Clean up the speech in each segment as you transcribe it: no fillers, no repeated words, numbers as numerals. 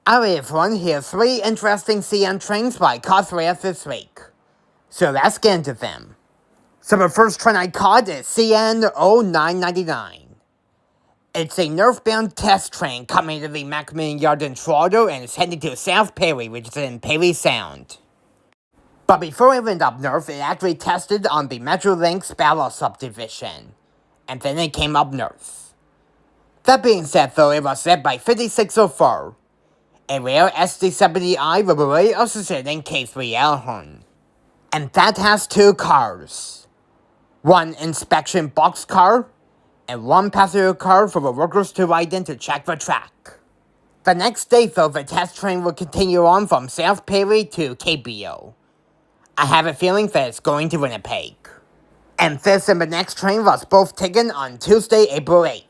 Alright everyone, here's 3 interesting CN trains by caught 3 of this week. So let's get into them. So the first train I caught is CN O999. It's a northbound test train coming to the Macmillan Yard in Toronto and is heading to South Perry, which is in Perry Sound. But before it went up north, it actually tested on the Metrolink's Battle subdivision, and then it came up north. That being said though, it was led by 5604. A rare SD70i with a very associated K3L horn. And that has 2 cars. One inspection box car, and 1 passenger car for the workers to ride in to check the track. The next day though, the test train will continue on from South Perry to KBO. I have a feeling that it's going to Winnipeg. And this and the next train was both taken on Tuesday, April 8th.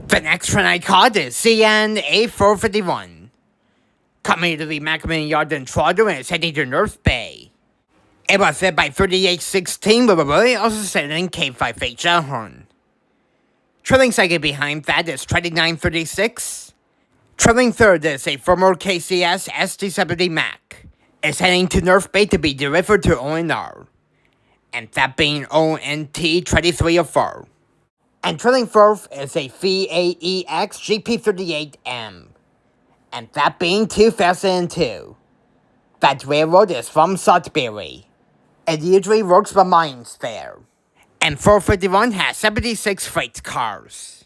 The next train I caught is CN A451. Coming to the Macmillan Yard in Toronto and is heading to North Bay. It was led by 3816 with a very associated K5HL horn. Trailing second behind that is 2936. Trailing third is a former KCS SD70 Mac. It's heading to North Bay to be delivered to ONR. And that being ONT 2304. And trailing fourth is a VAEX GP38M. And that being 2002. That railroad is from Sudbury. It usually works the mines there. And 451 has 76 freight cars.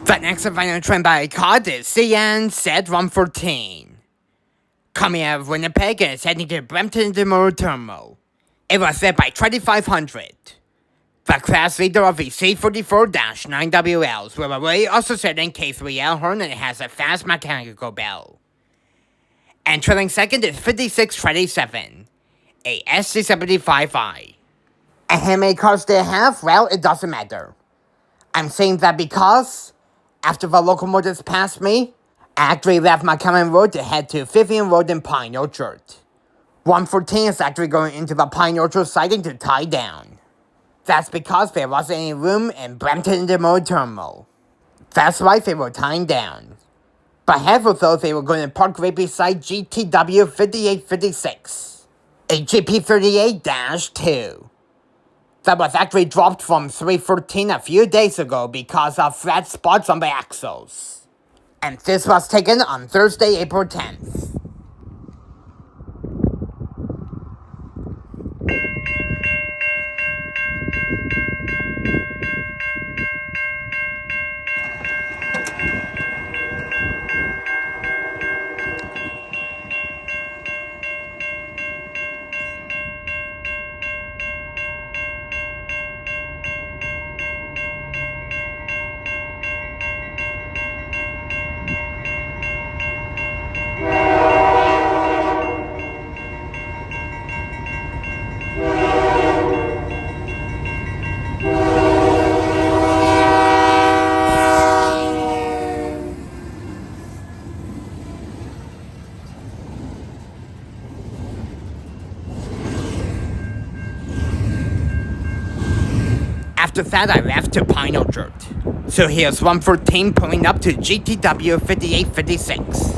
The next and final train by caught is CN Z114. Coming out of Winnipeg and is heading to Brampton Intermodal Terminal. It was led by 2500. The class leader of the C44-9WLs will away also set in K3L horn and it has a fast mechanical bell. And trailing second is 5627, a SC75I. And how many cars they have? Well, it doesn't matter. I'm saying that because, after the locomotives passed me, I actually left my common road to head to Vivian Road in Pine Orchard. 114 is actually going into the Pine Orchard siding to tie down. That's because there wasn't any room in Brampton Intermodal Terminal. That's why they were tying down. But half of those they were going to park right beside GTW 5856, a GP38-2. That was actually dropped from 314 a few days ago because of flat spots on the axles. And this was taken on Thursday, April 10th. After that, I left to Pine Orchard. So here's 114 pulling up to GTW 5856.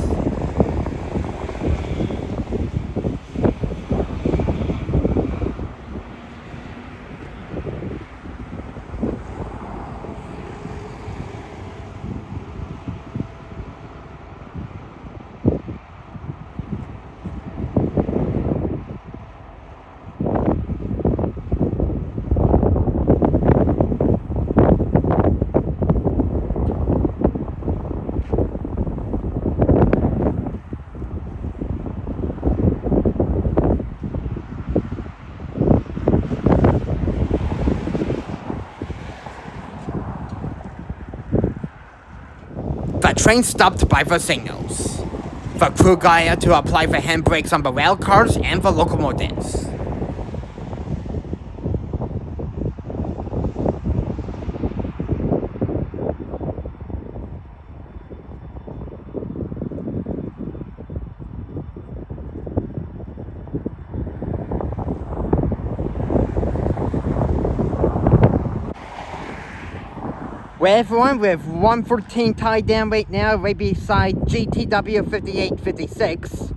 The train stopped by the signals. The crew got out to apply the handbrakes on the rail cars and the locomotives. Well, everyone, with 114 tied down right now, right beside GTW 5856,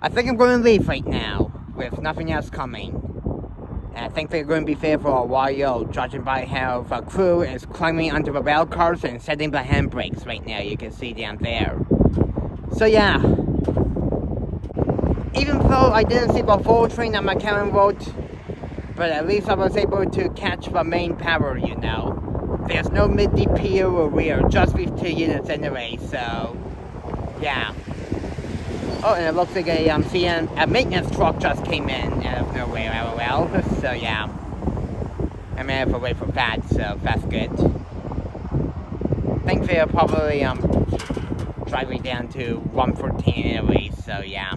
I think I'm going to leave right now, with nothing else coming. And I think they're going to be there for a while, judging by how the crew is climbing onto the rail cars and setting the handbrakes right now, you can see down there. So yeah, even though I didn't see the full train on McCarran Road, but at least I was able to catch the main power, you know. There's no mid-DP or rear, just these two units anyway, so yeah. Oh, and it looks like a maintenance truck just came in out of nowhere, LOL. So yeah, I'm gonna have to wait for that, so that's good. I think they're probably driving down to 114 anyway, so yeah.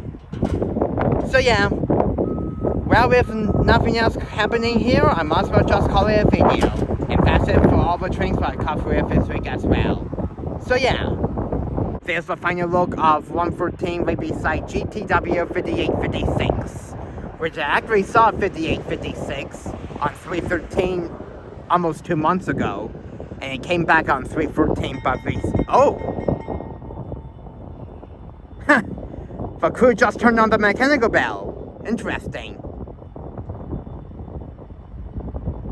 So yeah, well, with nothing else happening here, I might as well just call it a video. And that's it for all the trains that I covered this week as well. So yeah, there's the final look of 114 right beside GTW 5856, which I actually saw 5856 on 313 almost 2 months ago, and it came back on 314, but the crew just turned on the mechanical bell. Interesting.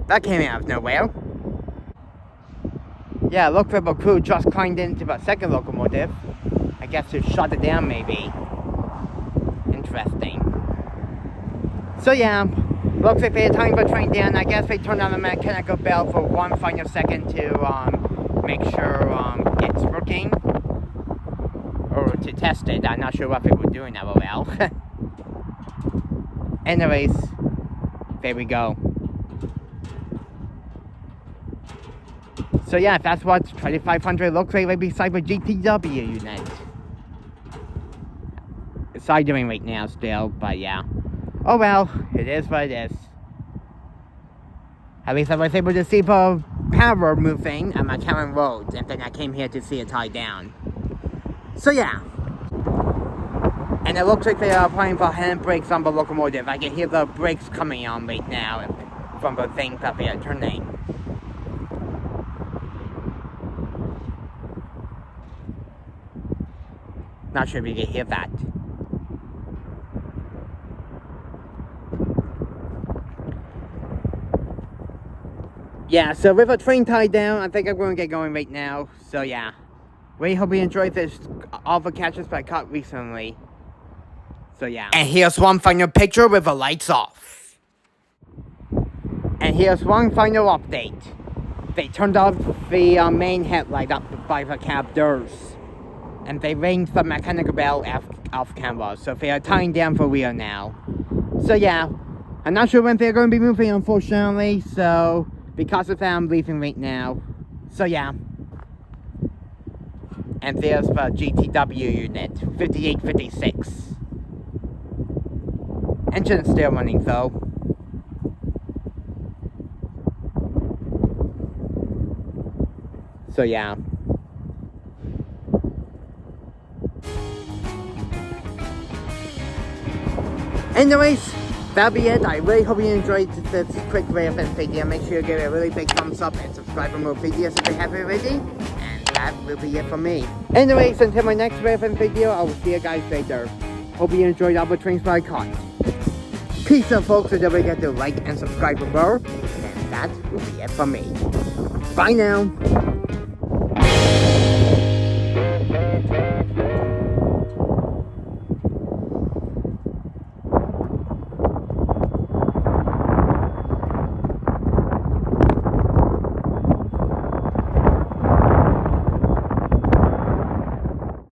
That came out of nowhere. Yeah, look for the crew just climbed into the second locomotive. I guess to shut it down, maybe. Interesting. So yeah, looks like they're tying the train down. I guess they turned on the mechanical bell for one final second to make sure it's working. Or to test it. I'm not sure if it was doing that well. Anyways, there we go. So yeah, that's what 2500 looks like right beside the GTW unit. It's doing right now still, but yeah. Oh well, it is what it is. At least I was able to see the power moving on McCarran Road, and then I came here to see it tie down. So yeah. And it looks like they are applying for handbrakes on the locomotive. I can hear the brakes coming on right now from the things that they are turning. Not sure if you can hear that. Yeah, so with the train tied down, I think I'm going to get going right now. So yeah, really hope you enjoyed this, all the catches that I caught recently. So yeah. And here's one final picture with the lights off. And here's one final update. They turned off the main headlight up by the cab doors. And they rang the mechanical bell off camera. So they are tying down for real now. So yeah, I'm not sure when they're going to be moving, unfortunately. So because of that, I'm leaving right now. So yeah. And there's the GTW unit, 5856. Engine's still running though. So yeah. Anyways, that'll be it. I really hope you enjoyed this quick reference video. Make sure you give it a really big thumbs up and subscribe for more videos if you haven't already. And that will be it for me. Anyways, until my next reference video, I will see you guys later. Hope you enjoyed all the trains that I caught. Peace out, folks, and don't forget to like and subscribe for more. And that will be it for me. Bye now.